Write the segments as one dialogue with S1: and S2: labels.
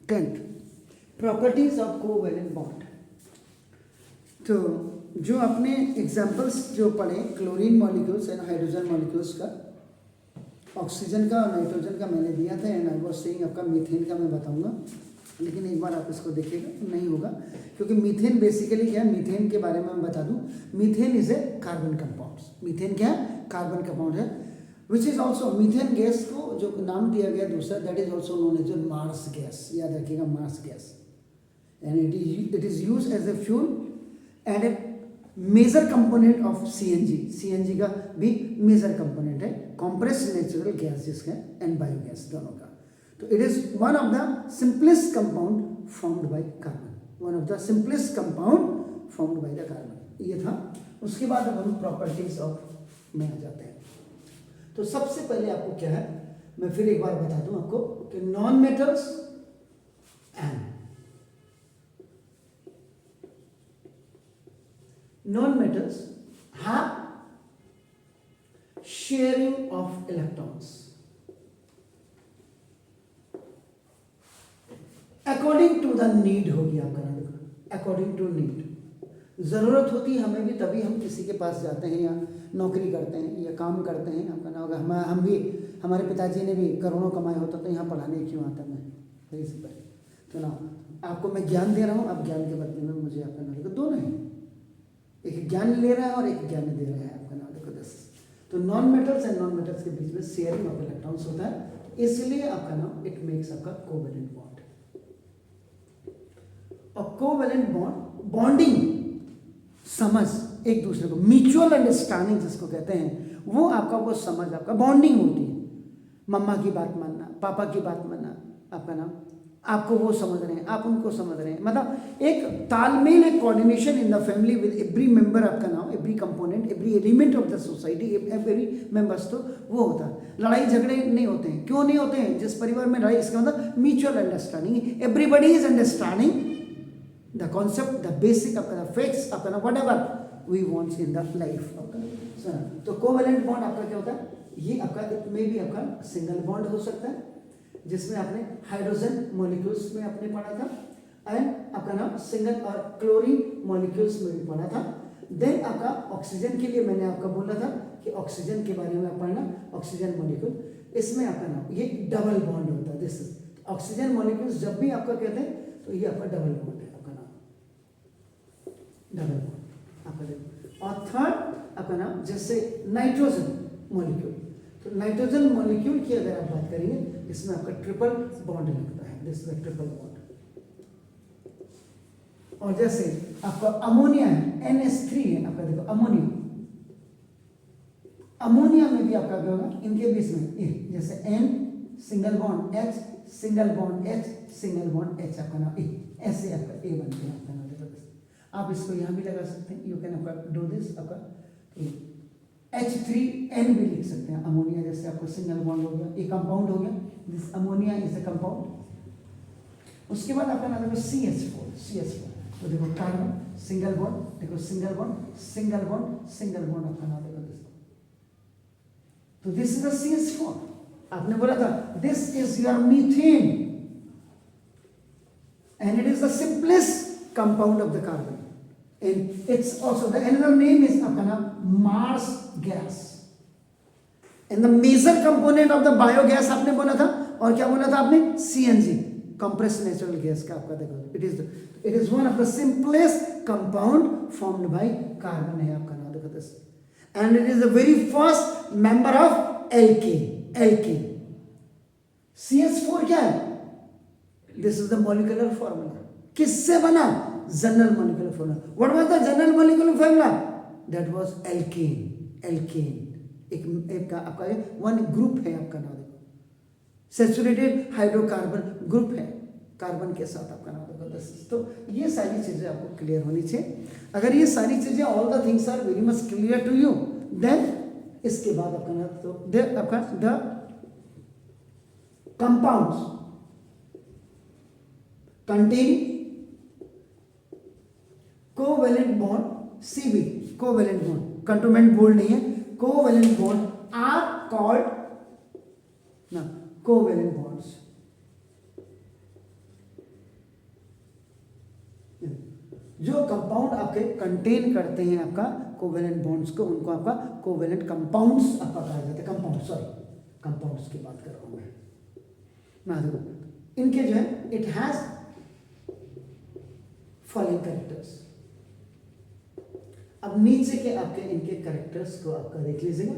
S1: 10th, properties of covalent bond. तो जो अपने एग्जाम्पल्स जो पढ़े chlorine molecules and hydrogen molecules का, ऑक्सीजन का और नाइट्रोजन का मैंने दिया था, एंड आई वाज सेइंग आपका मीथेन का मैं बताऊंगा, लेकिन एक बार आप इसको देखिएगा नहीं होगा, क्योंकि मीथेन बेसिकली क्या है, मीथेन के बारे में मैं बता दूं, methane is a carbon compound. Methane क्या है, कार्बन कंपाउंड है, which is also, methane gas को जो नाम दिया गया दूसरा, that is also known as marsh gas, याद रखिएगा marsh gas, and it is use as a fuel and a major component of CNG. CNG का भी मेजर कंपोनेंट है, कॉम्प्रेस्ड नेचुरल गैस जिसका, एंड बायोगैस दोनों का। तो इट इज वन ऑफ the simplest compound formed by carbon, one ऑफ the simplest compound formed by the carbon, ये था। उसके बाद अब हम प्रॉपर्टीज ऑफ में आ जाते हैं। तो सबसे पहले आपको क्या है, मैं फिर एक बार बता दूं आपको कि non metals and non-metals have sharing of electrons according to the need। हो गया आपका नाम, according to need, ज़रूरत होती है हमें भी, तभी हम किसी के पास जाते हैं या नौकरी करते हैं या काम करते हैं। आपका नाम होगा, हम भी, हमारे पिताजी ने भी करोड़ों कमाए होता तो यहाँ पढ़ाने क्यों आता मैं, वही से पहले तो ना, आपको मैं ज्ञान दे रहा हूँ, आप ज्ञान के बदले में मुझे आपका नाम, दोनों ही, एक ज्ञान ले रहा है और एक ज्ञान दे रहा है आपका नाम, देखो दस। तो non metals and non metals के बीच में शेयरिंग ऑफ इलेक्ट्रॉन्स होता है, इसलिए आपका नाम इट मेक्स आपका कोवैलेंट बॉन्ड। और कोवैलेंट बॉन्ड, बॉन्डिंग, समझ, एक दूसरे को म्यूचुअल अंडरस्टैंडिंग जिसको कहते हैं, वो आपका वो समझ, आपका बॉन्डिंग होती है। मम्मा की बात मानना, पापा की बात मानना, आपका नाम, आपको वो समझ रहे हैं, आप उनको समझ रहे हैं, मतलब एक तालमेल, एक coordination in the family with every member, आपका नाम, every component, every element of the society, every members, तो वो होता है। लड़ाई झगड़े नहीं होते हैं, क्यों नहीं होते हैं, जिस परिवार में लड़ाई, इसका मतलब mutual understanding, everybody is understanding the concept, the basic, आपका फैक्ट्स, आपका whatever we wants in the life आपका। तो कोवैलेंट बॉन्ड आपका क्या होता है, ये आपका में भी आपका सिंगल बॉन्ड हो सकता है, जिसमें आपने हाइड्रोजन मॉलिक्यूल्स में आपने पढ़ा था, एंड आपका नाम सिंगल और क्लोरीन मॉलिक्यूल्स में भी पढ़ा था। देन आपका ऑक्सीजन के लिए मैंने आपका बोला था कि ऑक्सीजन के बारे में आप पढ़ना, ऑक्सीजन मॉलिक्यूल, इसमें आपका नाम ये डबल बॉन्ड होता है, दिस ऑक्सीजन मॉलिक्यूल्स जब भी आपका कहते हैं तो ये आपका डबल बॉन्ड है, आपका नाम डबल बॉन्ड आपका देखो। और थर्ड आपका नाम जैसे नाइट्रोजन मॉलिक्यूल, तो नाइट्रोजन मॉलिक्यूल की अगर आप बात करेंगे, इसमें आपका ट्रिपल बॉन्ड लगता है, दिस इज ट्रिपल बॉन्ड। और जैसे आपका अमोनिया है, NH3 है आपका, देखो अमोनिया, अमोनिया में भी आपका क्या होगा, इनके बीच में ए, जैसे N single bond H, single bond H, single bond H, आपका नाम ए, ऐसे आपका ए बनते हैं आपका नाम, देखो आप इसको यहाँ भी लगा सकते हैं, यू कैन आपका डू दिस, आपका H3N भी लिख सकते हैं, अमोनिया जैसे आपको सिंगल बॉन्ड हो गया, एक कंपाउंड हो गया, this ammonia is a compound. उसके बाद आपका नाम देखो CH4, तो देखो कार्बन सिंगल बॉन्ड, देखो single bond, single bond, single bond, आपका नाम देखो दिस, तो दिस इज द CH4। आपने बोला था this is your methane and it is the simplest compound of the carbon, and it's also the another name is आपका नाम Mars gas, and the major component of the biogas आपने बोला था, और क्या बोला था आपने, CNG, compressed natural gas का आपका देखो, it is one of the simplest compound formed by carbon है आपका नाम देखो this, and it is the very first member of alkane। CH4 क्या है, this is the molecular formula, किससे बना, general molecular formula. What was the general molecular formula, that was alkane. एक आपका वन ग्रुप है आपका नाम देखो, सैचुरेटेड हाइड्रोकार्बन ग्रुप है कार्बन के साथ आपका नाम देखो। तो ये सारी चीजें आपको क्लियर होनी चाहिए। अगर ये सारी चीजें all the things are very much clear to you, then इसके बाद आपका नाम तो आपका the compounds containing covalent bond, CB covalent bond, cantonment bold नहीं है, कोवैलेंट बॉन्ड आर कॉल्ड ना कोवैलेंट बॉन्ड्स। जो कंपाउंड आपके कंटेन करते हैं आपका कोवेलेंट बॉन्ड्स को, उनको आपका कोवेलेंट कंपाउंड्स आपका कहा जाता है। कंपाउंड्स की बात कर रहा हूँ मैं। देखो इनके जो है इट हैज फॉलोइंग कैरेक्टर्स। अब नीचे के आपके इनके कैरेक्टर्स को आपका देख लीजिएगा।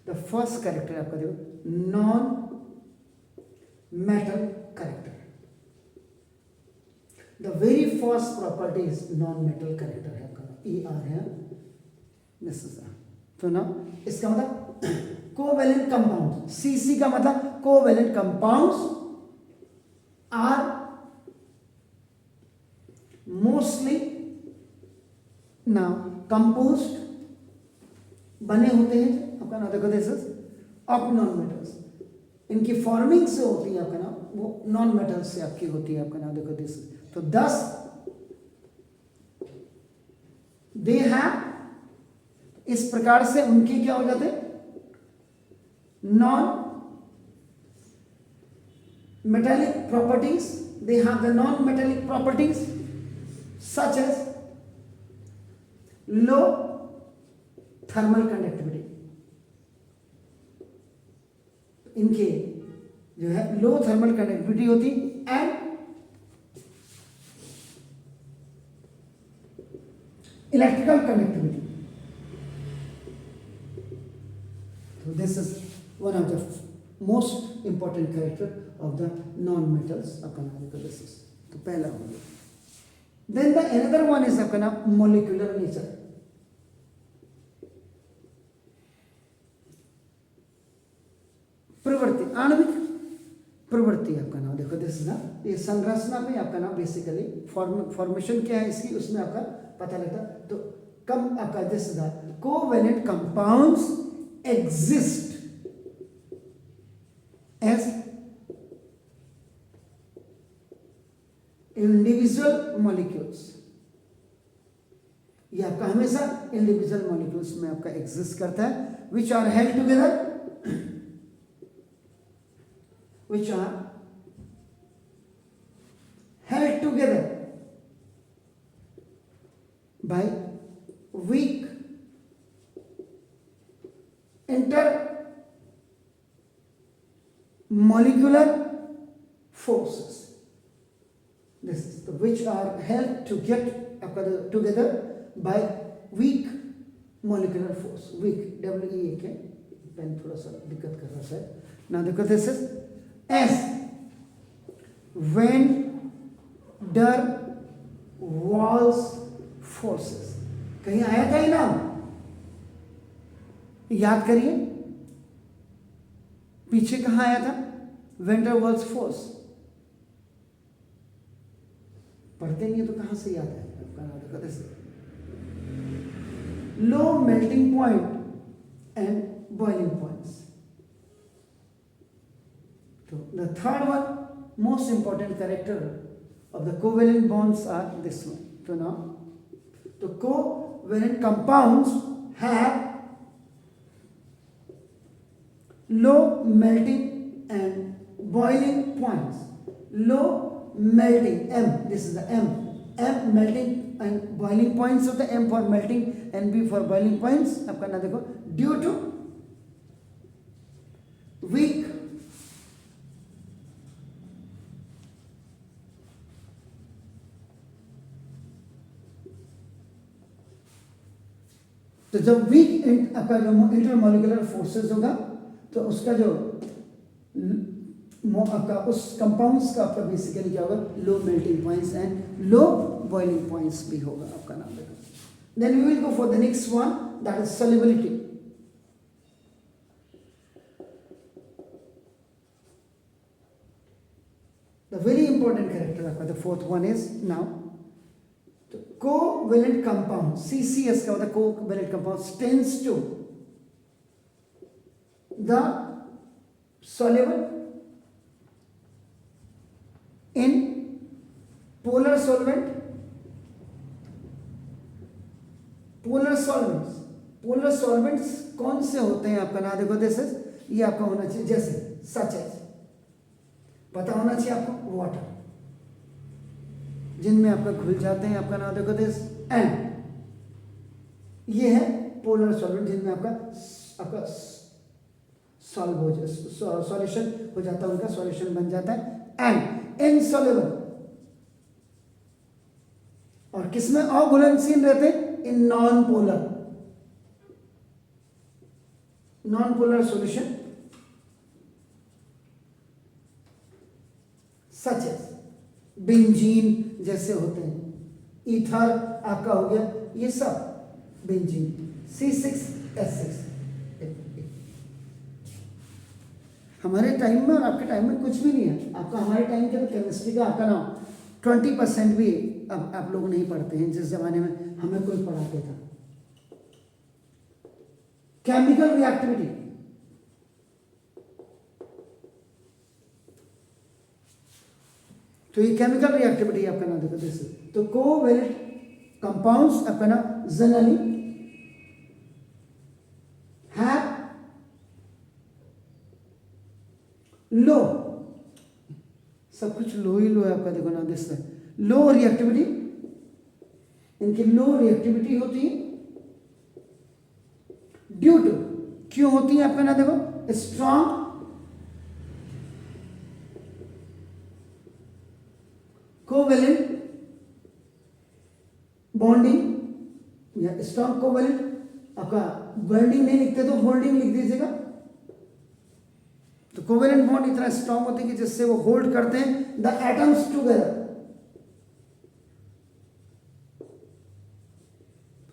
S1: द फर्स्ट कैरेक्टर आपका देखो non metal character. The very first property is non metal character है आपका, ER है दिस इज। तो ना इसका मतलब कोवेलेंट कंपाउंड, CC का मतलब covalent compounds are mostly now composed, बने होते हैं आपका ना देखो this is of non metals. इनकी फॉर्मिंग से होती है आपका ना वो नॉन मेटल्स से आपकी होती है आपका ना देखो दिस। तो 10 दे हैव, इस प्रकार से उनके क्या हो जाते non metallic properties. They have the non metallic properties such as low thermal conductivity. इनके जो है लो थर्मल कंडक्टिविटी होती and electrical conductivity. So this is one of the most important character of the non-metals आपका नाम का this is। तो पहला हो गया। Then the another one is आपका नाम molecular nature। प्रवृत्ति, आणविक प्रवृत्ति आपका नाम देखो दिस ना, ये संरचना में आपका नाम बेसिकली फॉर्मेशन क्या है इसकी उसमें आपका पता लगता। तो कम आपका this the covalent compounds exist as individual molecules। ये आपका हमेशा इंडिविजुअल मॉलिक्यूल्स में आपका एग्जिस्ट करता है, which are held together, which are held together by weak intermolecular forces. This is the which are held together by weak molecular force. Weak, WEAK, pen थोड़ा सा दिक्कत कर रहा है ना देखो this is as van der Waals forces. कहीं आया था ये नाम, याद करिए पीछे कहां आया था, वेंडर वॉल्स फोर्स। पढ़ते नहीं तो कहां से याद है आपका this low melting point and boiling points. So the third one, most important character of the covalent bonds are this one. So now, the covalent compounds have low melting and boiling points. Low melting, M, this is the M melting and boiling points of the M for melting and B for boiling points. आपका ना देखो due to weak तो जब week आपका जो intermolecular forces होगा तो उसका जो आपका उस कंपाउंड्स का आपका बेसिकली क्या होगा, low melting points and low boiling points भी होगा आपका नाम देखो। Then we will go for the next one that is solubility. The very important character आपका the fourth one is now the covalent compound CCS का मतलब covalent compound tends to the soluble in polar solvent, polar solvents कौन से होते हैं आपका ना देखो दिस इज, ये आपका होना चाहिए जैसे सच एज, पता होना चाहिए आपको वाटर, जिनमें आपका घुल जाते हैं, आपका नाम देखो दिस, एंड ये है पोलर सॉल्वेंट जिनमें आपका सॉल्व हो सॉल्यूशन हो जाता है, उनका सॉल्यूशन बन जाता है, एंड इनसॉल्युबल। और किसमें अघुलनशील रहते हैं? In non polar solution such as benzene जैसे होते हैं, ईथर आपका हो गया, ये सब बेंजीन C6H6। हमारे टाइम में और आपके टाइम में कुछ भी नहीं है। आपका हमारे टाइम के तो केमिस्ट्री का आपका नाम 20% भी अब आप लोग नहीं पढ़ते हैं, जिस जमाने में हमें कोई पढ़ाते था। केमिकल रिएक्टिविटी, तो ये केमिकल रिएक्टिविटी आपका नाम देखो जैसे, तो कोवैलेंट कंपाउंड्स आपका नाम जनरली हैव लो, सब कुछ लो ही लो है आपका, देखो ना दिस लो रिएक्टिविटी, इनकी लो रिएक्टिविटी होती है ड्यू टू, क्यों होती है आपका ना देखो, स्ट्रॉन्ग कोवैलेंट बॉन्डिंग, या स्ट्रॉन्ग कोवैलेंट, आपका बॉन्डिंग नहीं लिखते तो होल्डिंग लिख दीजिएगा। तो कोवैलेंट बॉन्ड इतना स्ट्रॉन्ग होती है कि जिससे वो होल्ड करते हैं the atoms together.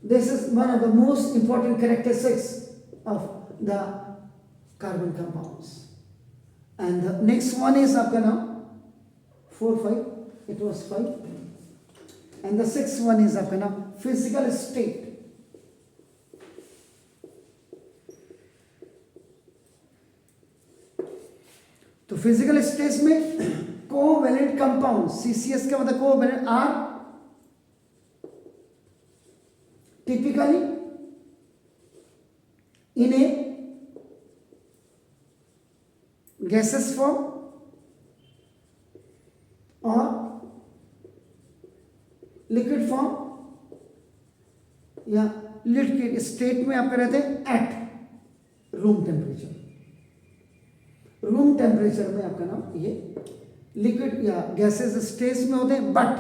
S1: This is वन ऑफ the most important characteristics of the carbon compounds. And the next one is आपका नाम 4, 5, it was 5, and the 6th one is आपका नाम physical state। तो फिजिकल स्टेट में कोवैलेंट कंपाउंड CCS का मतलब covalent are typically in a gases form और liquid form या लिक्विड स्टेट में आपके रहते हैं at room temperature. Room temperature में आपका नाम ये लिक्विड या गैसेस स्टेट में होते हैं, बट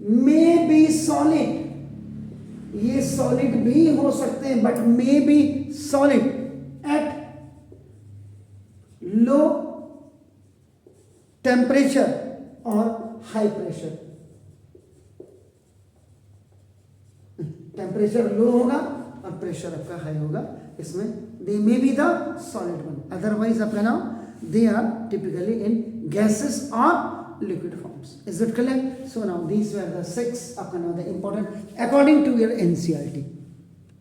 S1: मे बी सॉलिड, ये सॉलिड भी हो सकते हैं, but may be solid at low temperature और हाई प्रेशर। टेम्परेचर लो होगा और प्रेशर आपका हाई होगा, इसमें they may be the solid one, otherwise आपका नाम they are typically in gases और liquid forms. Is it clear? So now these were the 6 आपका नाम the important according to your NCERT।